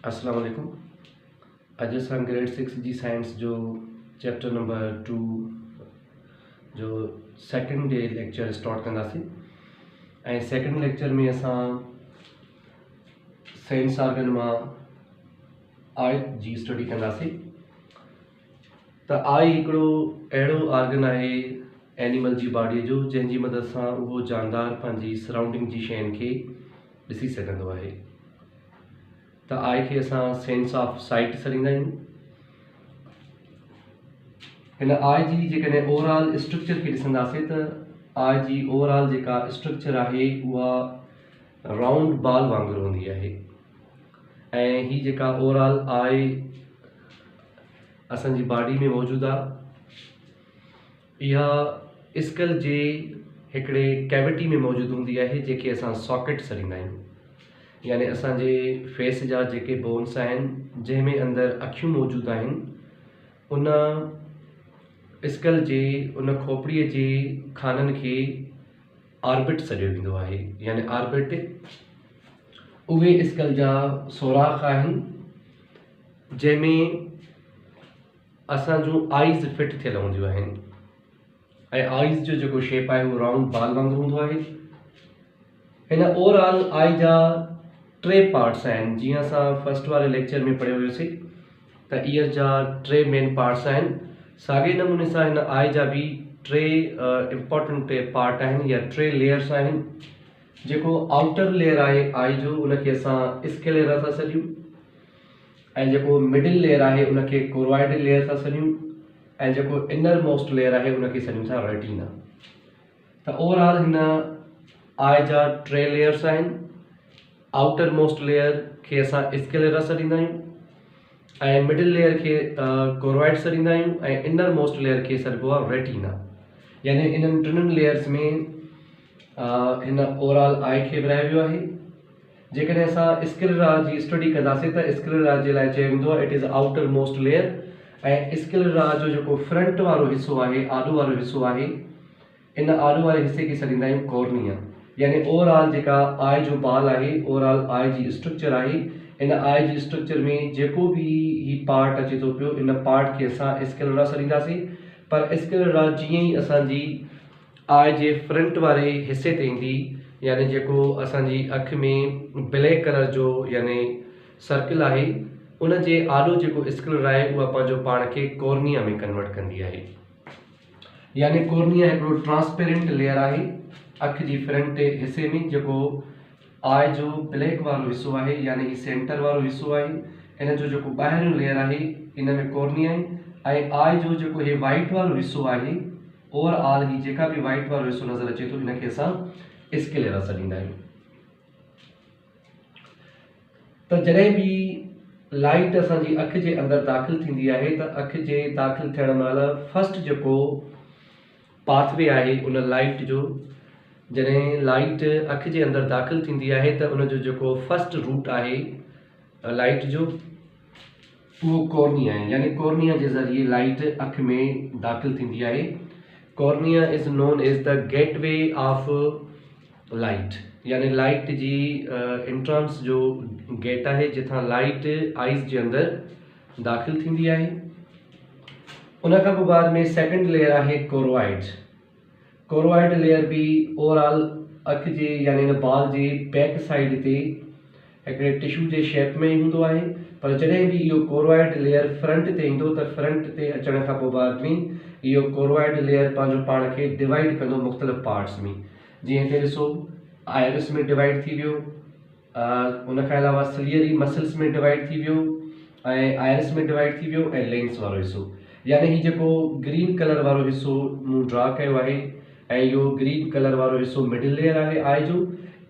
अस्सलाम वालेकुम। अॼु असां ग्रेड 6 जी साइंस जो चैप्टर नंबर 2 जो सेकंड डे लेक्चर स्टार्ट कंदासीं। ऐं सेकंड लेक्चर में असां सेंस ऑर्गन मां आई जी स्टडी कंदासीं। त आई हिकिड़ो अहिड़ो ऑर्गन आहे एनिमल जी बॉडीअ जो जंहिंजी मदद सां उहो जानदार पंहिंजी सराउंडिंग जी शयुनि खे ॾिसी सघंदो आहे। त आई खे असां सेंस ऑफ साइट सॾींदा आहियूं। हिन आई जी जेकॾहिं ओवरऑल स्ट्रक्चर खे ॾिसंदासीं त आई जी ओवरऑल जेका स्ट्रक्चर आहे उहा राउंड बॉल वांगुरु हूंदी आहे। ऐं ही जेका ओवरऑल आई असांजी बॉडी में मौजूदु आहे इहा स्कल जे हिकिड़े कैविटी में मौजूदु हूंदी आहे जंहिंखे असां सॉकेट सॾींदा आहियूं। यानी असांजे फेस जा जेके बोन्स आहिनि जंहिंमें अंदरि अखियूं मौजूदु आहिनि उन स्कल जे उन खोपड़ीअ जे खाननि खे ऑर्बिट सॾियो वेंदो आहे। यानी ऑर्बिट उहे स्कल जा सोराख़ आहिनि जंहिंमें असां जूं आइज़ फिट थियल हूंदियूं आहिनि। ऐं आइज़ जो जेको शेप आहे उहो राउंड बॉल वांगुरु हूंदो आहे। हिन ओवरऑल आई जा टे पार्ट्स आहिनि। जीअं असां फर्स्ट वारे लेक्चर में पढ़ियो हुयोसीं त ईयर जा टे मेन पार्ट्स आहिनि। साॻे नमूने सां हिन आई जा बि टे इम्पॉर्टेंट पार्ट आहिनि या टे लेयर्स आहिनि। जेको आउटर लेयर आहे आई जो उनखे असां स्केलेरा था सॾियूं ऐं जेको मिडिल लेयर आहे उनखे कोरॉइड लेयर था सॾियूं ऐं जेको इनर मोस्ट लेयर आहे उनखे सॾियूं था रेटिना। त ओवरऑल हिन आई जा टे लेयर्स आहिनि। आउटर मोस्ट लेयर खे असां स्केलेरा सॾींदा आहियूं ऐं मिडिल लेयर खे कोरॉइड सॾींदा आहियूं ऐं इनर मोस्ट लेयर खे सॾिबो आहे रेटिना। यानी इन्हनि टिनि लेयर्स में हिन ओवरऑल आई खे विरहायो वियो आहे। जेकॾहिं असां स्केलेरा जी स्टडी कंदासीं त स्केलेरा जे लाइ चयो वेंदो आहे it is outer most layer. ऐं स्केलेरा जो जेको फ्रंट वारो हिसो आहे आॾो वारो हिसो आहे इन आॾो वारे हिसे खे सॾींदा आहियूं कॉर्निया। यानी ओवरऑल जेका आई जो बॉल आहे ओवरऑल आई जी स्ट्रक्चर आहे इन आई जी स्ट्रक्चर में जेको बि ही पार्ट अचे थो पियो इन पार्ट खे असां स्केलेरा सॾींदासीं। पर स्केलेरा जीअं ई असांजी आई जे फ्रंट वारे हिसे ते ईंदी यानी जेको असांजी अखि में ब्लैक कलर जो यानी सर्किल आहे उन जे आॾो जेको स्केलेरा आहे उहा पंहिंजो पाण खे कॉर्निया में कन्वर्ट कंदी आहे। यानी कॉर्निया हिकिड़ो ट्रांसपेरेंट लेयर आहे अखि जी फ्रंट हिसे में। जेको आई जो ब्लैक वारो हिसो आहे यानी ही सेंटर वारो हिसो आहे इन जो जेको ॿाहिरियों लेयर आहे इन में कॉर्निया आहे। ऐं आई जो जेको हे वाइट वारो हिसो आहे ओवरऑल ही जेका बि वाइट वारो हिसो नज़र अचे थो इनखे असां स्केलेरा सॾींदा आहियूं। त जॾहिं बि लाइट असांजी अखि जे अंदरि दाख़िल थींदी आहे त अखि जे दाख़िल थियण महिल फर्स्ट जेको पाथवे आहे उन लाइट जो जॾहिं लाइट अखि जे अंदरि दाख़िल थींदी आहे त उनजो जेको फर्स्ट रूट आहे लाइट जो उहो कॉर्निया आहे। यानी कॉर्निया जे ज़रिए लाइट अखि में दाख़िल थींदी आहे। Cornea is known as the gateway of light. यानी लाइट जी एंट्रेंस जो गेट आहे जिथां लाइट आइज़ जे अंदरि दाख़िल थींदी आहे। उन खां पोइ बाद में सेकंड लेयर आहे कोरॉइड। कोरॉइड लेयर भी ओवरऑल अखि जे यानी इन बॉल जे बैक साइड ते हिकिड़े टिश्यू जे शेप में ई हूंदो आहे। पर जॾहिं बि इहो कोरॉइड लेयर फ्रंट ते ईंदो त फ्रंट ते अचण खां पोइ बाद में इहो कोरॉइड लेयर पंहिंजो पाण खे डिवाइड कंदो मुख़्तलिफ़ पार्ट्स में। जीअं हिते ॾिसो आइरिस में डिवाइड थी वियो, उन खां अलावा सिलियरी मसल्स में डिवाइड थी वियो ऐं आइरिस में डिवाइड थी वियो ऐं लेंस वारो हिसो। यानी ही जेको ग्रीन कलर वारो हिसो मूं ड्रा कयो आहे ऐं इहो ग्रीन कलर वारो हिसो मिडिल लेयर आहे आई जो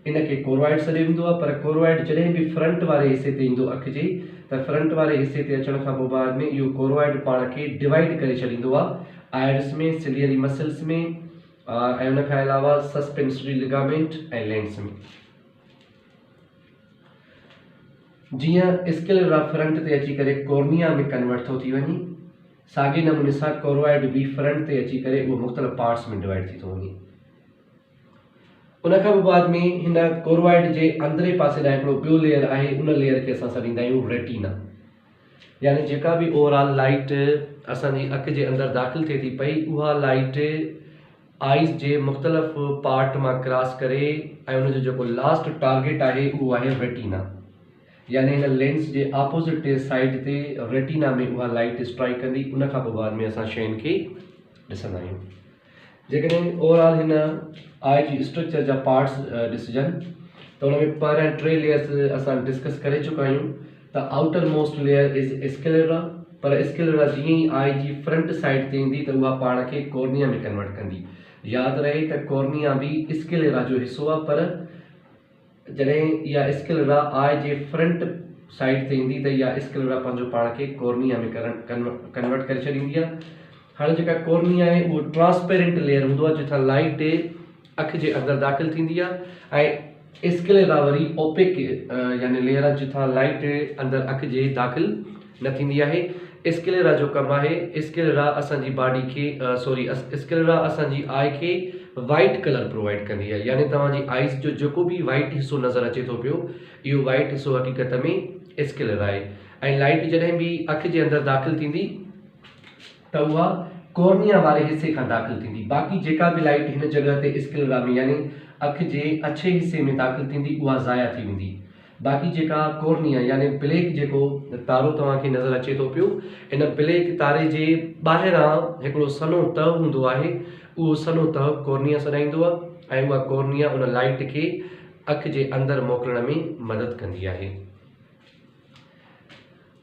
इनखे कोरॉइड सॾियो वेंदो आहे। पर कोरॉइड जॾहिं बि फ्रंट वारे हिसे ते ईंदो अखि जे त फ्रंट वारे हिसे ते अचण खां पोइ बाद में इहो कोरॉइड पाण खे डिवाइड करे छॾींदो आहे आइरिस में, सिलियरी मसल्स में ऐं उन खां अलावा सस्पेंसरी लिगामेंट ऐं लेंस में। जीअं स्केलेरा फ्रंट ते अची करे कॉर्निया में कन्वर्ट थो थी वञे साॻे नमूने सां कोरॉइड बि फ्रंट ते अची करे उहो मुख़्तलिफ़ पार्ट्स में डिवाइड थी थो वञे। उन खां पोइ बाद में हिन कोरोइड जे अंदरे पासे ॾांहुं हिकिड़ो ॿियो लेयर आहे, उन लेयर खे असां सॾींदा आहियूं रेटिना। यानी जेका बि ओवरऑल लाइट असांजी अखि जे अंदरि दाख़िल थिए थी पई, उहा लाइट आइज़ जे मुख़्तलिफ़ पार्ट मां क्रॉस करे ऐं उनजो जेको लास्ट टारगेट आहे उहो आहे रेटिना। यानी हिन लेंस जे ऑपोज़िट साइड ते रेटिना में उहा लाइट स्ट्राइक कंदी। उन खां पोइ बाद में असां शयुनि खे ॾिसंदा आहियूं। जेकॾहिं ओवरऑल हिन आई जी स्ट्रक्चर जा पार्ट्स ॾिसजनि त हुन में पहिरियां 3 लेयर्स असां डिस्कस करे चुका आहियूं। त outer most layer is sclera, पर स्क्लेरा जीअं ई आई जी फ्रंट साइड ते ईंदी त उहा पाण खे कॉर्निया में कन्वर्ट कंदी। यादि रहे त कॉर्निया बि स्क्लेरा जो हिसो आहे, पर जॾहिं इहा स्क्लेरा आई जे फ्रंट साइड ते ईंदी त इहा स्क्लेरा पंहिंजो पाण खे कॉर्निया में कन्वर्ट करे छॾींदी आहे। हाणे जेका कॉर्निया आहे उहो ट्रांसपेरेंट लेयर हूंदो आहे जिथां लाइट अखि जे अंदरि दाख़िल थींदी आहे, ऐं स्क्लेरा वरी ओपेक यानी लेयर आहे जिथां लाइट अंदरि अखि जे दाख़िल न थींदी आहे। स्क्लेरा जो कमु आहे, स्क्लेरा असांजी बॉडी खे स्क्लेरा असांजी आई खे वाइट कलर प्रोवाइड कंदी आहे। यानी तव्हांजी आइज़ जो जेको बि वाइट हिसो नज़र अचे थो पियो, इहो वाइट हिसो हक़ीक़त में स्क्लेरा आहे। ऐं लाइट जॾहिं बि अखि जे अंदरि दाख़िल थींदी त उहा कॉर्निया वारे हिसे खां दाख़िल थींदी। बाक़ी जेका बि लाइट हिन जॻह ते स्क्लेरा में यानी अखि जे अछे हिसे में दाख़िल थींदी उहा ज़ाया थी वेंदी। बाक़ी जेका कॉर्निया यानी ब्लैक जेको तारो तव्हांखे नज़र अचे थो पियो, इन ब्लैक तारे जे ॿाहिरां हिकिड़ो सनो तह हूंदो आहे, उहो सनो तह कॉर्निया सॾाईंदो आहे ऐं उहा कॉर्निया उन लाइट खे अखि जे अंदरि मोकिलण में मदद कंदी आहे।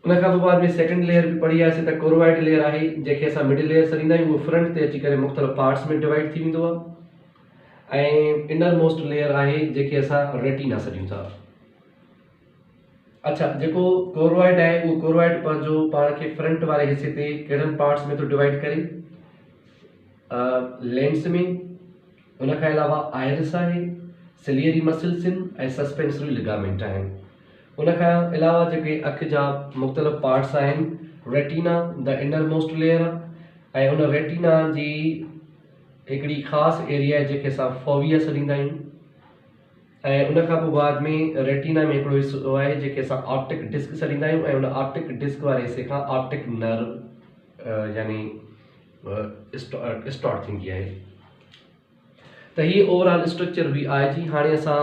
उन खां पोइ बाद में सेकंड लेयर बि पढ़ी आयासीं त कोरोइड लेयर आहे, जंहिंखे असां मिडिल लेयर सॾींदा आहियूं। उहो फ्रंट ते अची करे मुख़्तलिफ़ पार्ट्स में डिवाइड थी वेंदो आहे। ऐं इनर मोस्ट लेयर आहे जंहिंखे असां रेटिना सॾियूं था। अच्छा, जेको कोरोइड आहे उहो कोरोइड पंहिंजो पाण खे फ्रंट वारे हिसे ते कहिड़नि पार्ट्स में थो डिवाइड करे? लेंस में, उन खां अलावा आयरिस आहे, सिलियरी मसल्स आहिनि ऐं सस्पेंसरी लिगामेंट आहिनि। उन खां अलावा जेके अखि जा मुख़्तलिफ़ पार्ट्स आहिनि, retina the inner most layer आहे, ऐं उन रेटिना जी हिकिड़ी ख़ासि एरिया आहे जंहिंखे असां फोविया सॾींदा आहियूं। ऐं उन खां पोइ बाद में रेटिना में हिकिड़ो हिसो आहे जंहिंखे असां ऑप्टिक डिस्क सॾींदा आहियूं, ऐं उन ऑप्टिक डिस्क वारे हिसे खां ऑप्टिक नर्व यानी स्टार्ट थींदी आहे। त हीअ ओवरऑल स्ट्रक्चर हुई आई जी। हाणे असां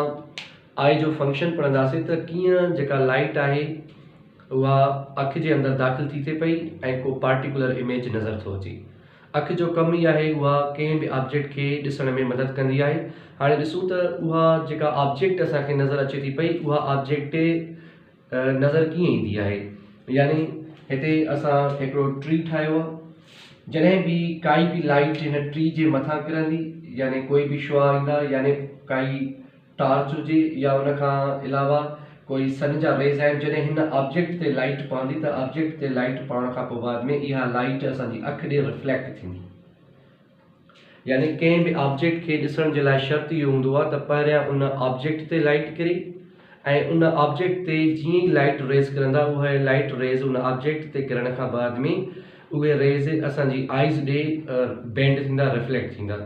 आई जो फंक्शन पढ़ंदासीं त कीअं जेका लाइट आहे उहा अखि जे अंदरि दाख़िल थी थिए पई ऐं को पार्टिकुलर इमेज नज़र थो अचे। अखि जो कमु ई आहे उहा कंहिं बि ऑब्जेक्ट खे ॾिसण में मदद कंदी आहे। हाणे ॾिसूं त उहा जेका ऑब्जेक्ट असांखे नज़र अचे थी पई, उहा ऑब्जेक्ट नज़र कीअं ईंदी आहे। यानी हिते असां हिकिड़ो ट्री ठाहियो आहे, जॾहिं बि काई बि लाइट हिन ट्री जे मथां किरंदी यानी कोई बि शुआ ईंदा, यानी काई टॉर्च हुजे या उन खां अलावा कोई सन जा रेज़ आहिनि, जॾहिं हिन ऑब्जेक्ट ते लाइट पवंदी त ऑब्जेक्ट ते लाइट पवण खां पोइ बाद में इहा लाइट असांजी अखि ॾे रिफ्लेक्ट थींदी। यानी कंहिं बि ऑब्जेक्ट खे ॾिसण जे लाइ शर्त इहो हूंदो आहे त पहिरियां उन ऑब्जेक्ट ते लाइट किरे ऐं उन ऑब्जेक्ट ते जीअं ई लाइट रेज़ किरंदा, उहे लाइट रेज़ उन ऑब्जेक्ट ते किरण खां बाद में उहे रेज़ असांजी आइज़ ॾे बेंड थींदा, रिफ्लेक्ट थींदा,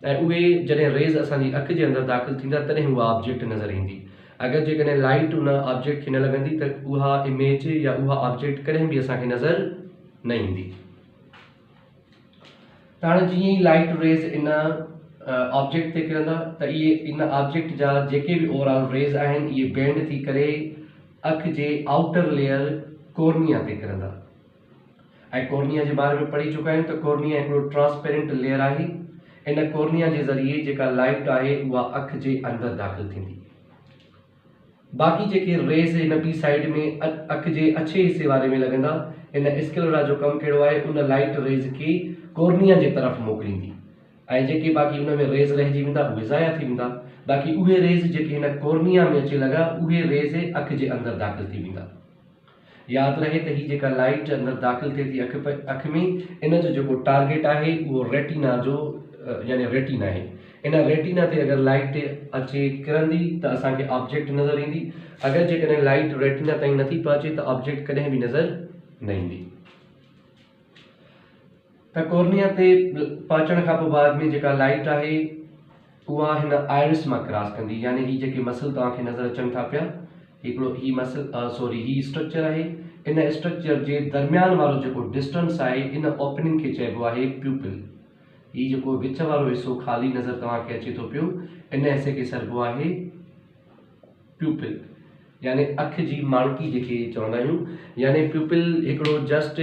ऐं उहे जॾहिं रेज़ असांजी अखि जे अंदरि दाख़िल थींदा तॾहिं उहा ऑब्जेक्ट नज़र ईंदी। अगरि जेकॾहिं लाइट उन ऑब्जेक्ट खे न लॻंदी त उहा इमेज या उहा ऑब्जेक्ट कॾहिं बि असांखे नज़र न ईंदी। त हाणे जीअं ई लाइट रेज़ इन ऑब्जेक्ट ते किरंदा त इहे इन ऑब्जेक्ट जा जेके बि ओवरऑल रेज़ आहिनि इहे बेंड थी करे अखि जे आउटर लेयर कॉर्निया ते किरंदा। ऐं कॉर्निया जे बारे में पढ़ी चुका आहियूं त कॉर्निया हिकिड़ो ट्रांसपेरेंट लेयर आहे। इन कॉर्निया जे ज़रिए जेका लाइट आहे उहा अखि जे अंदरि दाख़िल थींदी। बाक़ी जेके रेज़ इन ॿी साइड में अखि जे अछे हिसे वारे में लॻंदा, इन स्क्लेरा जो कमु कहिड़ो आहे, उन लाइट रेज़ खे कॉर्निया जे तरफ़ मोकिलींदी, ऐं जेके बाक़ी उन में रेज़ रहिजी वेंदा उहे ज़ाया थी वेंदा। बाक़ी उहे रेज़ जेके हिन कॉर्निया में अचे लॻा, उहे रेज़ अखि जे अंदरि दाख़िल थी वेंदा। यादि रहे त हीअ जेका लाइट अंदरि दाख़िल थिए थी अखि में, इन जो जेको टारगेट आहे उहो रेटिना जो यानी रेटिना आहे। इन रेटिना ते अगरि लाइट अचे किरंदी त असांखे ऑब्जेक्ट नज़र ईंदी। अगरि जेकॾहिं लाइट रेटिना ताईं नथी पहुचे त ऑब्जेक्ट कॾहिं बि नज़र न ईंदी। त कॉर्निया ते पहुचण खां पोइ बाद में जेका लाइट आहे उहा हिन आयरिस मां क्रॉस कंदी, यानी ही जेके मसल तव्हांखे नज़र अचनि था पिया, हिकिड़ो ही मसल ही स्ट्रक्चर आहे। इन स्ट्रक्चर जे दरमियान वारो जेको डिस्टेंस आहे, इन ओपनिंग खे चइबो आहे प्यूपिल। ही जेको विच वारो हिस्सो ख़ाली नज़र तव्हांखे अचे थो पियो, इन हिसे खे सरबो आहे प्यूपिल, यानी अखि जी माणकी जेके चवंदा आहियूं। यानी प्यूपिल हिकिड़ो जस्ट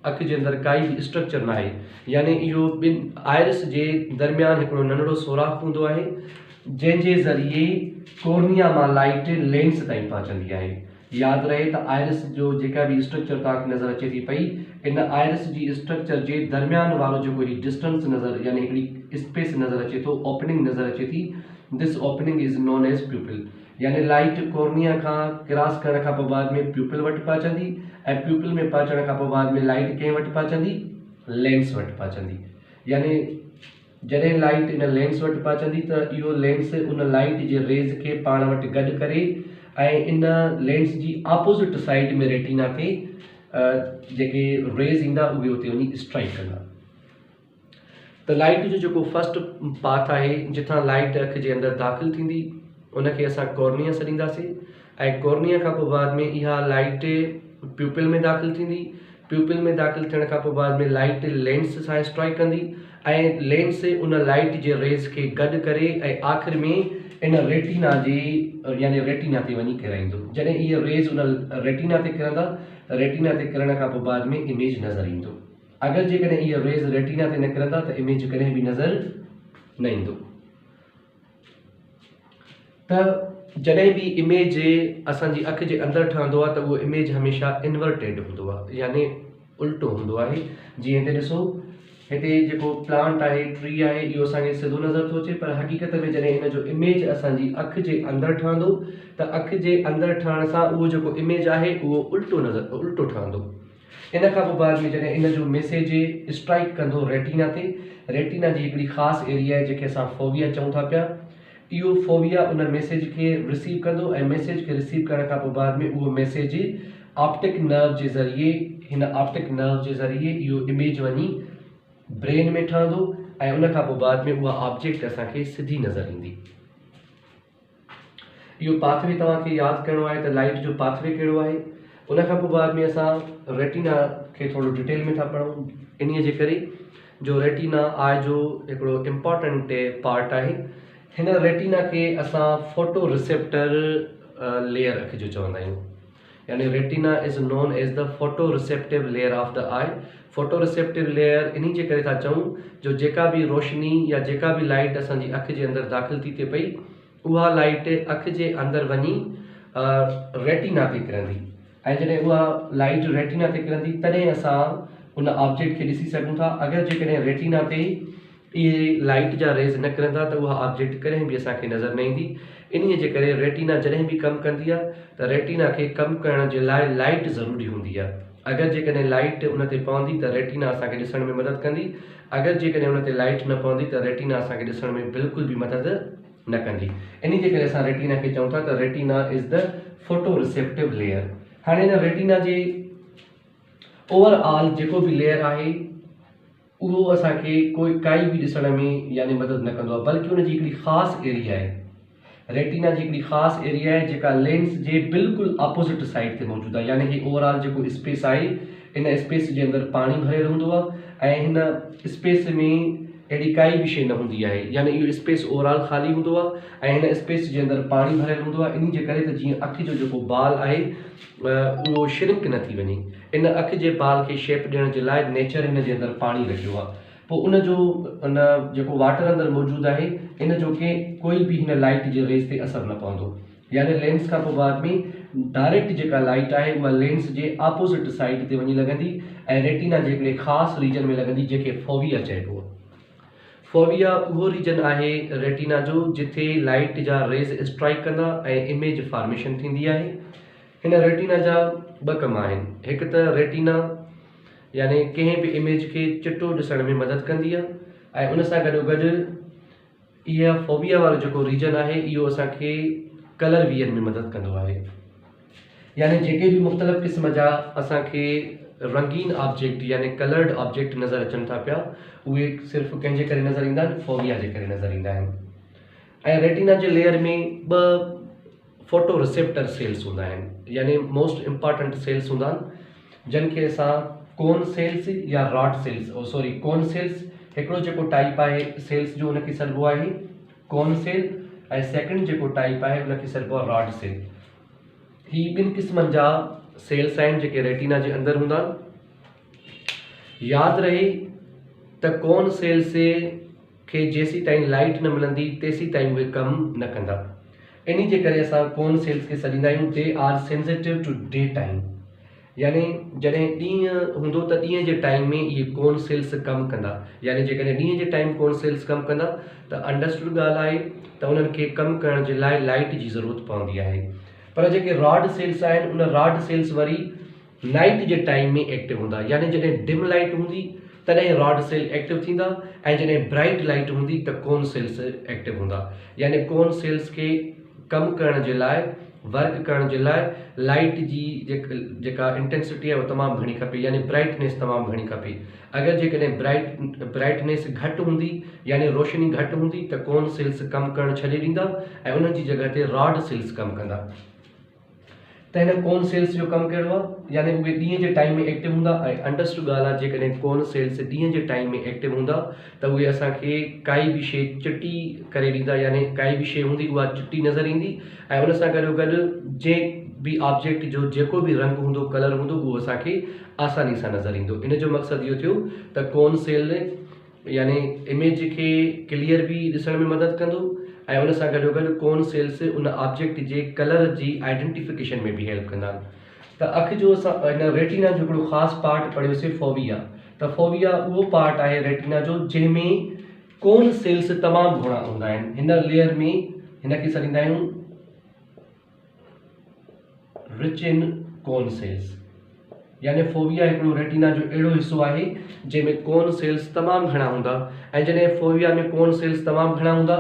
अखि जे अंदरि काई बि स्ट्रक्चर न आहे, यानी इहो ॿिनि आयरिस जे दरमियान हिकिड़ो नंढड़ो सोराख़ हूंदो आहे, जंहिंजे ज़रिए कोर्निया मां लाइट लेंस ताईं पहुचंदी आहे। यादि रहे त आयरिस जो जेका बि स्ट्रक्चर तव्हांखे नज़र अचे थी पई, इन आयरिस जी स्ट्रक्चर जे दरमियान वारो जेको ही डिस्टेंस नज़र, यानी हिकिड़ी स्पेस नज़र अचे थो, ओपनिंग नज़र अचे थी, this opening is known as pupil. यानी लाइट कोर्निया खां क्रॉस करण खां पोइ बाद में प्यूपिल वटि पहुचंदी, ऐं प्यूपिल में पहुचण खां पोइ बाद में लाइट कंहिं वटि पहुचंदी, लेंस वटि पहुचंदी। यानी जॾहिं लाइट इन लेंस वटि पहुचंदी त इहो लेंस उन लाइट जे रेज़ खे पाण वटि गॾु करे ऐं इन लेंस जी ऑपोज़िट साइड में रेटिना ते जेके रेज़ ईंदा उहे उते वञी स्ट्राइक कंदा। त लाइट जो जेको फर्स्ट पाथ आहे, जिथां लाइट अखि जे अंदरि दाख़िल थींदी, उनखे असां कॉर्निया सॾींदासीं, ऐं कॉर्निया खां पोइ बाद में इहा लाइट प्यूपिल में दाख़िल थींदी। प्यूपिल में दाख़िल थियण खां पोइ बाद में लाइट लेंस सां स्ट्राइक कंदी, ऐं लेंस उन लाइट जे रेज़ खे गॾु करे ऐं आख़िर में इन रेटिना जे, यानी रेटिना ते वञी किराईंदो। जॾहिं इहे रेज़ उन रेटिना ते किरंदा, रेटिना ते किरण खां पोइ बाद में इमेज नज़र ईंदो। अगरि जेकॾहिं इहे रेज़ रेटिना ते न किरंदा त इमेज कॾहिं बि नज़र न ईंदो। त जॾहिं बि इमेज असांजी अखि जे अंदरि ठहंदो आहे त उहो इमेज हमेशह इन्वर्टेड हूंदो आहे, यानी उल्टो हूंदो आहे। जीअं हिते ॾिसो, हिते जेको प्लांट आहे, ट्री आहे, इहो असांखे सिधो नज़र थो अचे, पर हक़ीक़त में जॾहिं हिन जो इमेज असांजी अखि जे अंदरि ठहंदो त अखि जे अंदरि ठहण सां उहो जेको इमेज आहे उहो उल्टो ठहंदो। इन खां पोइ बाद में जॾहिं इन जो मैसेज स्ट्राइक कंदो रेटिना ते, रेटिना जी हिकिड़ी ख़ासि एरिया आहे जंहिंखे असां फोविया चऊं था पिया, इहो फोविया उन मैसेज खे रिसीव कंदो, ऐं मैसेज खे रिसीव करण खां पोइ बाद में उहो मैसेज ऑप्टिक नर्व जे ज़रिए, हिन ऑप्टिक नर्व जे ज़रिए इहो इमेज वञी ब्रेन में ठहंदो, ऐं उन खां पोइ बाद में उहा ऑब्जेक्ट असांखे सिधी नज़र ईंदी। इहो पाथवे तव्हांखे यादि करिणो आहे त लाइट जो पाथवे कहिड़ो आहे। उन खां पोइ बाद में असां रेटिना खे थोरो डिटेल में था पढ़ूं, इन्हीअ जे करे जो रेटिना आई जो हिकिड़ो इम्पॉर्टेंट पार्ट आहे। हिन रेटिना खे असां फोटो रिसेप्टर लेयर अखि जो चवंदा आहियूं, यानी retina is known as the photo receptive layer of the eye. Photo receptive layer इन जे करे था चऊं जो जेका बि रोशनी या जेका बि लाइट असांजी अखि जे अंदरि दाख़िल थी थिए पई, उहा लाइट अखि जे अंदरि वञी रेटिना ते किरंदी, ऐं जॾहिं उहा लाइट रेटिना ते किरंदी तॾहिं असां उन ऑब्जेक्ट खे ॾिसी सघूं था। अगरि जेकॾहिं रेटिना ते इहे लाइट जा रेज़ न किरंदा त उहा ऑब्जेक्ट कॾहिं बि असांखे नज़र न ईंदी। इन्हीअ जे करे रेटिना जॾहिं बि कमु कंदी आहे त रेटिना खे कमु करण जे लाइ लाइट ज़रूरी हूंदी आहे। अगरि जेकॾहिं लाइट उन ते पवंदी त रेटिना असांखे ॾिसण में मदद कंदी, अगरि जेकॾहिं उन ते लाइट न पवंदी त रेटिना असांखे ॾिसण में बिल्कुलु बि मदद न कंदी। इन जे करे असां रेटिना खे चऊं था त retina is the photo receptive layer. हाणे हिन रेटिना जे ओवरऑल जेको बि लेयर आहे उहो असांखे काई बि ॾिसण में यानी मदद न कंदो आहे, बल्कि उनजी हिकिड़ी ख़ासि एरिया आहे। रेटिना जी हिकिड़ी ख़ासि एरिया आहे जेका लेंस जे बिल्कुलु ऑपोज़िट साइड ते मौजूदु आहे, यानी कि ओवरऑल जेको स्पेस आहे, इन स्पेस जे अंदरि पाणी भरियलु हूंदो आहे, ऐं हिन स्पेस में अहिड़ी काई बि शइ न हूंदी आहे, यानी इहो स्पेस ओवरऑल ख़ाली हूंदो आहे, ऐं हिन स्पेस जे अंदरि पाणी भरियलु हूंदो आहे। इन जे करे त जीअं अखि जो जेको बाल आहे उहो श्रिंक न थी वञे। इन अखि जे बाल खे शेप ॾियण जे लाइ नेचर हिन जे अंदरि पाणी रखियो आहे। पोइ उन जेको वाटर अंदरि मौजूदु आहे, इन जो कोई बि हिन लाइट जे रेज़ ते असरु न पवंदो, यानी लेंस खां पोइ बाद में डायरेक्ट जेका लाइट आहे उहा लेंस जे ऑपोज़िट साइड ते वञी लॻंदी, ऐं रेटिना जे हिकिड़े ख़ासि रीजन में लॻंदी जंहिंखे फोविया चइबो आहे। फोविया उहो रीजन आहे रेटिना जो जिथे लाइट जा रेज़ स्ट्राइक कंदा ऐं इमेज फॉर्मेशन थींदी आहे। हिन रेटिना जा ॿ कम आहिनि। हिकु त रेटिना यानी कंहिं बि इमेज खे चिटो ॾिसण में मदद कंदी आहे, ऐं उन सां गॾोगॾु इहा फोविया वारो जेको रीजन आहे इहो असांखे कलर वियन में मदद कंदो आहे। यानी जेके भी मुख़्तलिफ़ क़िस्म जा असांखे रंगीन ऑब्जेक्ट यानी कलर्ड ऑब्जेक्ट नज़र अचनि था पिया, उहे सिर्फ़ु कंहिंजे करे नज़र ईंदा आहिनि, फोविया जे करे नज़र ईंदा आहिनि। ऐं रेटिना जे लेयर में ॿ फोटो रिसेप्टर सेल्स हूंदा आहिनि, यानी मोस्ट इम्पॉर्टेंट सेल्स हूंदा आहिनि जिन खे असां कोन सेल्स या rod sales sorry cone cells हिकिड़ो जेको टाइप आहे सेल्स जो उनखे सॾिबो आहे कोन सेल, ऐं सेकंड जेको टाइप आहे उनखे सॾिबो आहे रॉड सेल। ही ॿिनि क़िस्मनि जा सेल्स आहिनि जेके रेटिना जे अंदरि हूंदा आहिनि। यादि रहे त कोन सेल्स खे जेसी ताईं लाइट न मिलंदी तेसी ताईं उहे कमु न कंदा। इन जे करे असां कोन सेल्स खे सॾींदा आहियूं they are sensitive to day time, यानी जॾहिं ॾींहुं हूंदो त ॾींहं जे टाइम में इहे कोन सेल्स कमु कंदा, यानी जेकॾहिं ॾींहं जे टाइम कोन सेल्स कमु कंदा त अंडरस्टूड ॻाल्हि आहे त उन्हनि खे कमु करण जे लाइ लाइट जी ज़रूरत पवंदी आहे। पर जेके रॉड सेल्स आहिनि उन रॉड सेल्स वरी नाइट जे टाइम में एक्टिव हूंदा, यानी जॾहिं डिम लाइट हूंदी तॾहिं रॉड सेल एक्टिव थींदा, ऐं जॾहिं ब्राइट लाइट हूंदी त कोन सेल्स एक्टिव हूंदा। यानी कोन सेल्स खे कमु करण जे लाइ वर्क करण जे लाइ लाइट जी जेका इंटेंसिटी आहे उहा तमामु घणी खपे, यानी ब्राइटनेस तमामु घणी खपे। अगरि जेकॾहिं ब्राइटनेस घटि हूंदी यानी रोशनी घटि हूंदी त कोन सेल्स कमु करणु छॾे ॾींदा ऐं उन्हनि जी जॻह ते रॉड सेल्स कमु कंदा। त हिन कोन सेल्स जो कमु कहिड़ो आहे, यानी उहे ॾींहं जे टाइम में एक्टिव हूंदा, ऐं अंडरस्टूड ॻाल्हि आहे जेकॾहिं कोन सेल्स ॾींहं जे टाइम में एक्टिव हूंदा त उहे असांखे काई बि शइ चिटी करे ॾींदा, यानी काई बि शइ हूंदी उहा चिटी नज़र ईंदी, ऐं उन सां गॾो गॾु जंहिं बि ऑब्जेक्ट जो जेको बि रंग हूंदो कलर हूंदो उहो असांखे आसानी सां नज़र ईंदो। इन जो मक़सदु इहो थियो त कोन सेल यानी इमेज खे क्लियर बि ॾिसण में मदद कंदो, ऐं उन सां गॾो गॾु कोन सेल्स उन ऑब्जेक्ट जे कलर जी आइडेंटिफिकेशन में बि हेल्प कंदा आहिनि। त अखि जो असां हिन रेटिना जो हिकिड़ो ख़ासि पार्ट पढ़ियोसीं फोविया। त फोविया उहो पार्ट आहे रेटिना जो जंहिंमें कोन सेल्स तमामु घणा हूंदा आहिनि। हिन लेयर में हिनखे सॾींदा आहियूं रिच इन कोन सेल्स, यानी फोविया हिकिड़ो रेटिना जो अहिड़ो हिसो आहे जंहिंमें कोन सेल्स तमामु घणा हूंदा, ऐं जॾहिं फोविया में कोन सेल्स तमामु घणा हूंदा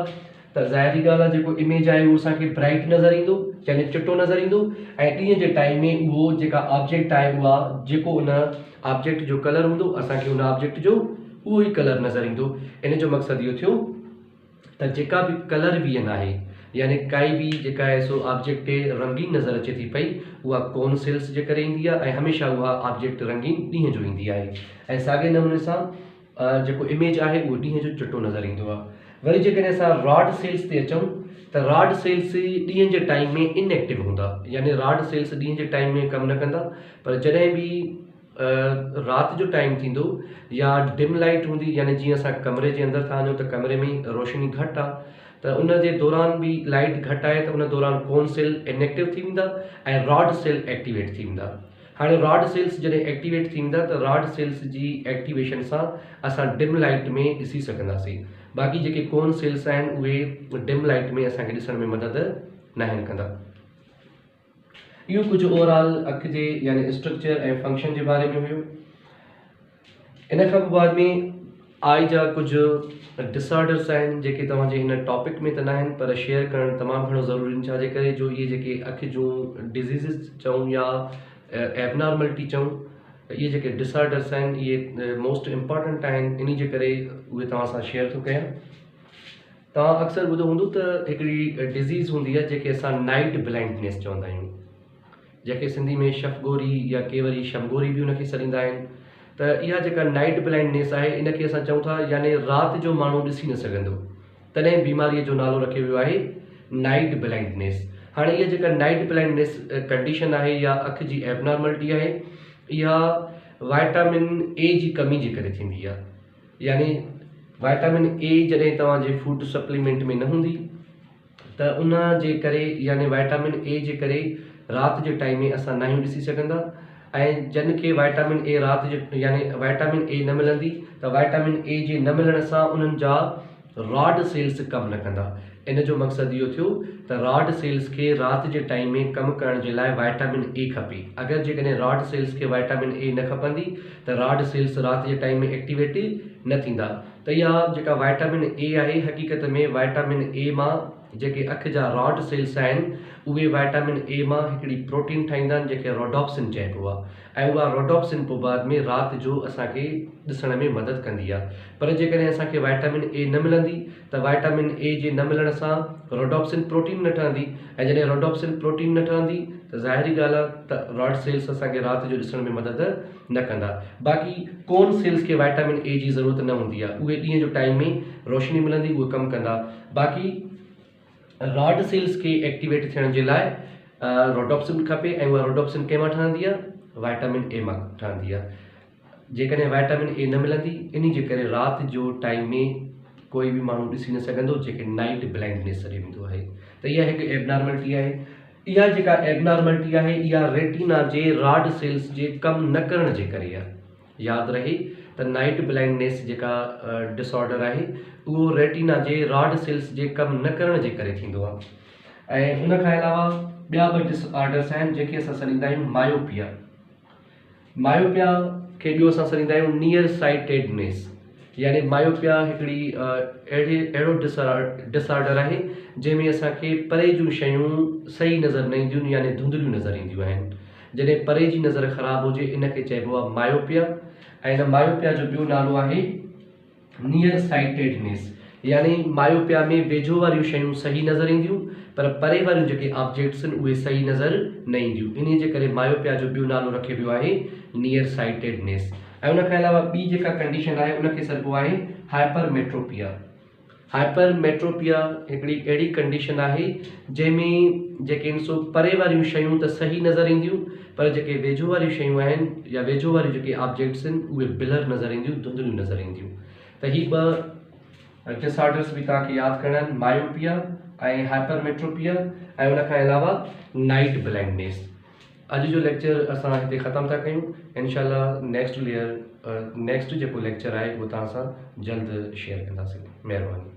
त ज़ाहिरी ॻाल्हि आहे जेको इमेज आहे उहो असांखे ब्राइट नज़र ईंदो, यानी चिटो नज़र ईंदो, ऐं ॾींहं जे टाइम में उहो जेका ऑब्जेक्ट आहे उहा जेको उन ऑब्जेक्ट जो कलर हूंदो असांखे उन ऑब्जेक्ट जो उहो ई कलर नज़र ईंदो। इन जो मक़सदु इहो थियो त जेका बि कलर विजन आहे, यानी काई बि जेका आहे सो ऑब्जेक्ट ते रंगीन नज़र अचे थी पई उहा कोन सेल्स जे करे ईंदी आहे, ऐं हमेशह उहा ऑब्जेक्ट रंगीन ॾींहं जो ईंदी आहे, ऐं साॻे नमूने सां जेको इमेज आहे उहो ॾींहं जो चिटो नज़र ईंदो आहे। वरी जेकॾहिं असां रॉड सेल्स ते अचूं त रॉड सेल्स ॾींहं जे टाइम में इनएक्टिव हूंदा, यानी रॉड सेल्स ॾींहं जे टाइम में कमु न कंदा, पर जॾहिं बि राति जो टाइम थींदो या डिम लाइट हूंदी, यानी जीअं असां कमरे जे अंदरि था वञूं त कमरे में रोशनी घटि आहे त उन जे दौरान बि लाइट घटि आहे त उन दौरान कोन सेल इनएक्टिव थी वेंदा ऐं रॉड सेल एक्टिवेट थी वेंदा। हाणे रॉड सेल्स जॾहिं एक्टिवेट थींदा त रॉड सेल्स जी एक्टिवेशन सां असां डिम लाइट में ॾिसी सघंदासीं, बाक़ी जेके कोन सेल्स आहिनि उहे डिम लाइट में असांखे ॾिसण में मदद न आहिनि कंदा। इहो कुझु ओवरऑल अखि जे यानी स्ट्रक्चर ऐं फंक्शन जे बारे में हुयो। इन खां पोइ बाद में आई जा कुझु डिसऑर्डर्स आहिनि जेके तव्हांजे हिन टॉपिक में त न आहिनि, पर शेयर करणु तमामु घणो ज़रूरी आहिनि, छाजे करे जो इहे जेके अखि जूं डिज़ीज़िस चऊं या एबनॉर्मलिटी चऊं, इहे जेके डिसऑर्डर्स आहिनि इहे मोस्ट इम्पॉर्टेंट आहिनि, इन जे करे उहे तव्हां सां शेयर थो कयां। तव्हां अक्सर ॿुधो हूंदो त हिकिड़ी डिज़ीज़ हूंदी आहे जेके असां नाइट ब्लाइंडनेस चवंदा आहियूं, जंहिंखे सिंधी में शफ़गोरी या के वरी शमगोरी बि उनखे सॾींदा आहिनि। त इहा जेका नाइट ब्लाइंडनेस आहे इनखे असां चऊं था यानी राति जो माण्हू ॾिसी न सघंदो, तॾहिं बीमारीअ जो नालो रखियो वियो आहे नाइट ब्लाइंडनेस। हाणे इहा जेका नाइट ब्लाइंडनेस कंडीशन आहे या अखि जी एबनॉर्मलिटी आहे, इहा वाइटामिन ए जी कमी जे करे थींदी आहे, यानी वाइटामिन ए जॾहिं तव्हांजे फूड सप्लीमेंट में न हूंदी त उन जे करे यानी वाइटामिन ए जे करे राति जे टाइम में असां नाहियूं ॾिसी सघंदा, ऐं जिन खे वाइटामिन ए राति जो यानी वाइटामिन ए न मिलंदी त वाइटामिन ए जे न मिलण सां उन्हनि जा रॉड सेल्स कमु न कंदा। इन जो मक़सदु इहो थियो त रॉड सेल्स खे राति जे टाइम में कमु करण जे लाइ वाइटामिन ए खपे। अगरि जेकॾहिं रॉड सेल्स खे वाइटामिन ए न खपंदी त रॉड सेल्स राति जे टाइम में एक्टिवेट न थींदा। त इहा जेका वाइटामिन ए आहे हक़ीक़त में वाइटामिन ए मां जेके अख जा रॉड सेल्स आहिनि उहे वाइटामिन ए मां हिकिड़ी प्रोटीन ठाहींदा आहिनि जेके रोडॉप्सिन चइबो आहे ऐं उहा रोडॉप्सिन पोइ बाद में राति जो असांखे ॾिसण में मदद कंदी आहे। पर जेकॾहिं असांखे वाइटामिन ए न मिलंदी त वाइटामिन ए जे न मिलण सां रोडॉप्सिन प्रोटीन न ठहंदी ऐं जॾहिं रोडॉप्सिन प्रोटीन न ठहंदी त ज़ाहिरी ॻाल्हि आहे त रॉड सेल्स असांखे राति जो ॾिसण में मदद न कंदा। बाक़ी कोन सेल्स खे वाइटामिन ए जी ज़रूरत न हूंदी आहे, उहे ॾींहं जो टाइम में रोशनी मिलंदी उहे कमु कंदा। बाक़ी रॉड सेल्स खे एक्टिवेट थियण जे लाइ रोडॉप्सिन खपे ऐं उहा रोडॉप्सिन कंहिं मां ठहंदी आहे? वाइटामिन ए मां ठहंदी आहे। जेकॾहिं वाइटामिन ए न मिलंदी इन जे करे राति जो टाइम में कोई बि माण्हू ॾिसी न सघंदो, जेके नाइट ब्लाइंडनेस सॾे वेंदो आहे। त इहा हिकु एबनॉर्मलिटी आहे। इहा जेका एबनॉर्मलिटी आहे इहा रेटिना जे रॉड सेल्स जे कमु न करण जे करे आहे। यादि रहे त नाइट ब्लाइंडनेस जेका डिसऑर्डर आहे उहो रेटिना जे रॉड सेल्स जे कमु न करण जे करे थींदो आहे। ऐं उन खां अलावा ॿिया ॿ डिसऑर्डर्स आहिनि जेके असां सॾींदा आहियूं मायोपिया। मायोपिया खे ॿियो असां सॾींदा आहियूं नियर साइटेडनेस। यानी मायोपिया हिकिड़ी अहिड़ो डिसऑर्डर आहे जंहिंमें असांखे परे जूं शयूं सही नज़र न ईंदियूं आहिनि, यानी धुंधलियूं नज़र ईंदियूं आहिनि। जॾहिं परे जी नज़र ख़राबु हुजे इनखे चइबो आहे मायोपिया। ऐं इन मायोपिया जो ॿियो नालो आहे नियर साइटेडनेस। यानी मायोपिया में वेझो वारियूं शयूं सही नज़र ईंदियूं पर परे वारियूं जेके ऑब्जेक्ट्स आहिनि उहे सही नज़र न ईंदियूं। इन जे करे मायोपिया जो ॿियो नालो रखियो वियो आहे नियर साइटेडनेस। ऐं उन खां अलावा ॿी जेका कंडीशन आहे उनखे सॾिबो आहे हाइपरमेट्रोपिया। हाइपरमेट्रोपिया हिकिड़ी अहिड़ी कंडीशन आहे जंहिंमें जेके सो परे वारियूं शयूं त सही नज़र ईंदियूं पर जेके वेझो वारियूं शयूं आहिनि या वेझो वारियूं जेके ऑब्जेक्ट्स आहिनि उहे ब्लर नज़र ईंदियूं, धुंधलियूं नज़र ईंदियूं। त ही ॿ डिसऑर्डर्स बि तव्हांखे यादि करणा आहिनि, मायोपिया ऐं हाइपरमेट्रोपिया ऐं उन खां अलावा नाइट ब्लाइंडनेस। अॼु जो लेक्चर असां हिते ख़तमु था कयूं। इंशाल्लाह नेक्स्ट जेको लेक्चर आहे उहो तव्हां सां जल्द शेयर कंदासीं। महिरबानी।